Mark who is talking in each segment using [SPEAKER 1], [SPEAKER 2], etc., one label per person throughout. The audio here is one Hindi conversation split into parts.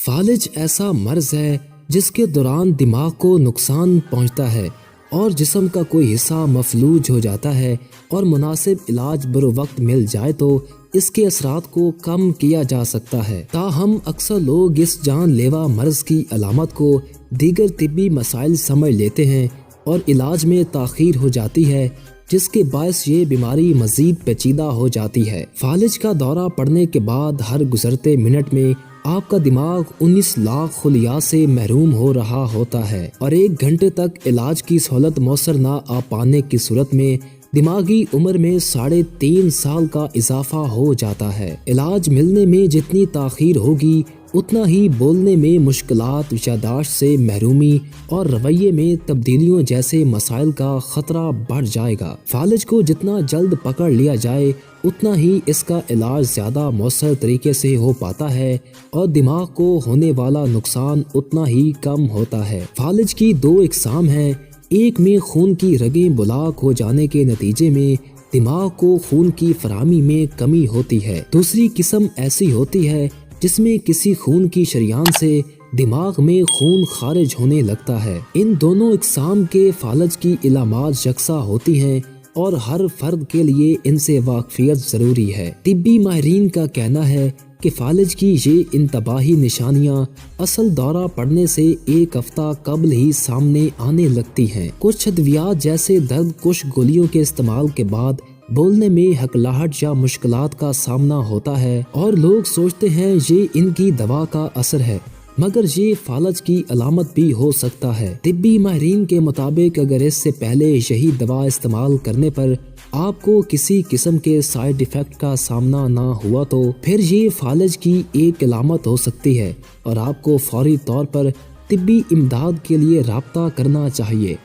[SPEAKER 1] फालिज ऐसा मर्ज है जिसके दौरान दिमाग को नुकसान पहुंचता है और जिस्म का कोई हिस्सा मफलूज हो जाता है और मुनासिब इलाज बरोवक्त मिल जाए तो इसके असरात को कम किया जा सकता है। ताहम अक्सर लोग इस जानलेवा मर्ज की अलामत को दीगर तिब्बी मसाइल समझ लेते हैं और इलाज में ताख़ीर हो जाती है, जिसके बायस ये बीमारी मजीद पेचीदा हो जाती है। फालिज का दौरा पड़ने के बाद हर गुजरते मिनट में आपका दिमाग 19 लाख खुलियात से महरूम हो रहा होता है और 1 घंटे तक इलाज की सहूलत मौसर ना आ पाने की सूरत में दिमागी उम्र में 3.5 साल का इजाफा हो जाता है। इलाज मिलने में जितनी ताख़ीर होगी उतना ही बोलने में मुश्किलात, यादाश्त से महरूमी और रवैये में तब्दीलियों जैसे मसाइल का खतरा बढ़ जाएगा। फालिज को जितना जल्द पकड़ लिया जाए उतना ही इसका इलाज ज़्यादा मौसर तरीके से हो पाता है और दिमाग को होने वाला नुकसान उतना ही कम होता है। फालिज की 2 इकसाम हैं। एक में खून की रगें बुलाक हो जाने के नतीजे में दिमाग को खून की फराहमी में कमी होती है। दूसरी किस्म ऐसी होती है जिसमें किसी खून की शरियान से दिमाग में खून खारिज होने लगता है। इन दोनों इकसाम के फालिज की इलामात यकसा होती हैं और हर फर्द के लिए इनसे वाकफियत जरूरी है। तिब्बी माहिरीन का कहना है कि फालिज की ये इंतबाही निशानियां असल दौरा पड़ने से 1 हफ्ता कबल ही सामने आने लगती हैं। कुछ अद्वियात जैसे दर्द कुश गोलियों के इस्तेमाल के बाद बोलने में हकलाहट या मुश्किलात का सामना होता है और लोग सोचते हैं ये इनकी दवा का असर है, मगर ये फालिज की अलामत भी हो सकता है। तिब्बी माहिरीन के मुताबिक अगर इससे पहले यही दवा इस्तेमाल करने पर आपको किसी किस्म के साइड इफेक्ट का सामना ना हुआ तो फिर ये फालिज की एक अलामत हो सकती है और आपको फौरी तौर पर तिब्बी इमदाद के लिए राब्ता करना चाहिए।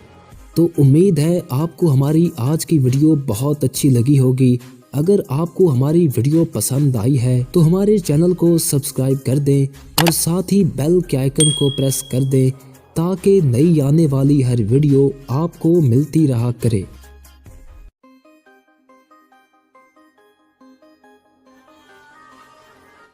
[SPEAKER 1] तो उम्मीद है आपको हमारी आज की वीडियो बहुत अच्छी लगी होगी। अगर आपको हमारी वीडियो पसंद आई है तो हमारे चैनल को सब्सक्राइब कर दें और साथ ही बेल के आइकन को प्रेस कर दें ताकि नई आने वाली हर वीडियो आपको मिलती रहा करे।